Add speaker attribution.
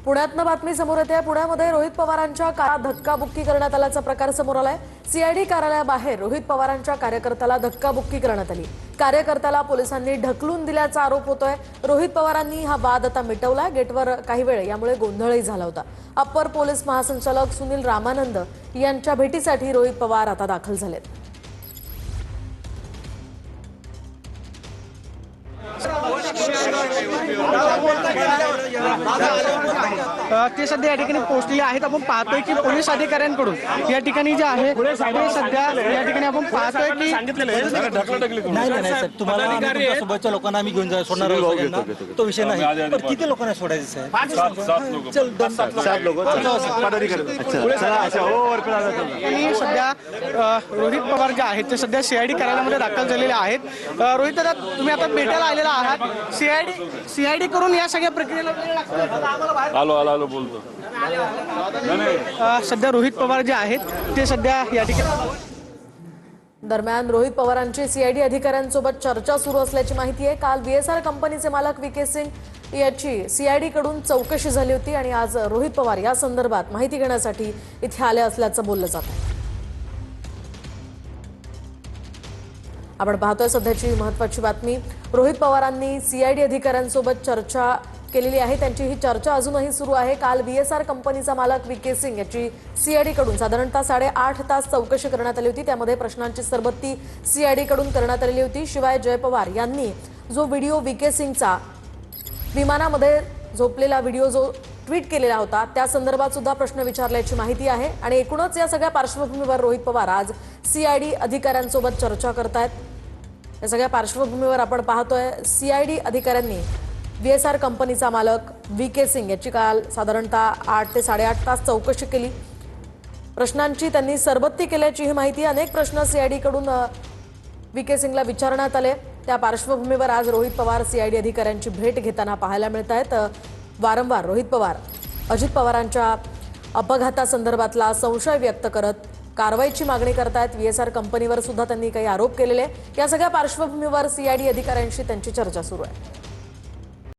Speaker 1: पुण्यातनं बातमी समोर येते। पुण्यामध्ये रोहित पवारांच्या कार धक्काबुक्की करण्यात आल्याचा प्रकार समोर आलाय। सीआयडी कार्यालयाबाहेर रोहित पवारांच्या कार्यकर्त्याला धक्काबुक्की करण्यात आली। कार्यकर्त्याला पोलिसांनी ढकलून दिल्याचा आरोप होतोय। रोहित पवारांनी हा वाद आता मिटवला। गेटवर काही वेळ यामुळे गोंधळही झाला होता। अप्पर पोलीस महासंचालक सुनील रामानंद यांच्या भेटीसाठी रोहित पवार आता दाखल झालेत।
Speaker 2: ते सध्या या ठिकाणी पोहोचलेले आहेत। आपण पाहतोय की पोलीस अधिकाऱ्यांकडून या ठिकाणी जे आहे ते सध्या या ठिकाणी आपण पाहतोय की
Speaker 3: नाही सर, तुम्हाला तुमच्या सोबतच्या लोकांना आम्ही घेऊन सोडणार आहोत, तो विषय नाही। पण किती लोकांना सोडायचं साहेब?
Speaker 2: सध्या रोहित पवार जे आहेत ते सध्या सीआयडी कार्यालयामध्ये दाखल झालेले आहेत। रोहित दादा, तुम्ही आता भेटायला आलेला आहात। सीआयडी करून या सगळ्या प्रक्रियेला वेळ लागतो।
Speaker 4: आलो बोलतो।
Speaker 2: सध्या रोहित पवार जे आहेत ते सध्या या ठिकाणी
Speaker 1: दरम्यान रोहित पवारांची सीआयडी अधिकाऱ्यांसोबत चर्चा सुरू असल्याची माहिती आहे। काल बीएसआर कंपनीचे मालक वीके सिंग याची सीआयडी कडून चौकशी झाली होती आणि आज रोहित पवार या संदर्भात माहिती घेण्यासाठी इथे आले असल्याचं बोललं जात आहे। आपण पाहतोय सध्याची महत्त्वाची बातमी। रोहित पवारांनी सीआयडी अधिकाऱ्यांसोबत चर्चा केलेली आहे। त्यांची ही चर्चा अजूनही सुरू आहे। काल बीएसआर कंपनीचा मालक वीके सिंग याची सीआयडी कडून साधारणतः 8.5 तास चौकशी करण्यात आली होती। त्यामध्ये प्रश्नांची सरबत्ती सीआयडी कडून करण्यात आलेली होती। शिवाय जय पवार यांनी जो व्हिडिओ वीके सिंगचा विमानामध्ये झोपलेला व्हिडिओ जो ट्विट केलेला होता त्या संदर्भात सुद्धा प्रश्न विचारल्याची माहिती आहे। आणि एकूणच या सगळ्या पार्श्वभूमीवर रोहित पवार आज सीआयडी अधिकाऱ्यांसोबत चर्चा करतायत। या सगळ्या पार्श्वभूमीवर आपण पाहतोय सीआयडी अधिकाऱ्यांनी बीएसआर कंपनीचा मालक वीके सिंग याची काल साधारणतः 8 ते 8.5 तास चौकशी केली। प्रश्नांची त्यांनी सरबत्ती केल्याची ही माहिती। अनेक प्रश्न सीआयडी कडून वीके सिंगला विचारण्यात आले। त्या पार्श्वभूमीवर आज रोहित पवार सीआयडी अधिकाऱ्यांची भेट घेताना पाहायला मिळत आहेत। वारंवार रोहित पवार अजित पवारांच्या अपघातासंदर्भातला संशय व्यक्त करत कारवाईची मागणी करतायत। बीएसआर कंपनीवर सुद्धा त्यांनी काही आरोप केलेले। या सगळ्या पार्श्वभूमीवर सीआयडी अधिकाऱ्यांशी त्यांची चर्चा सुरू आहे।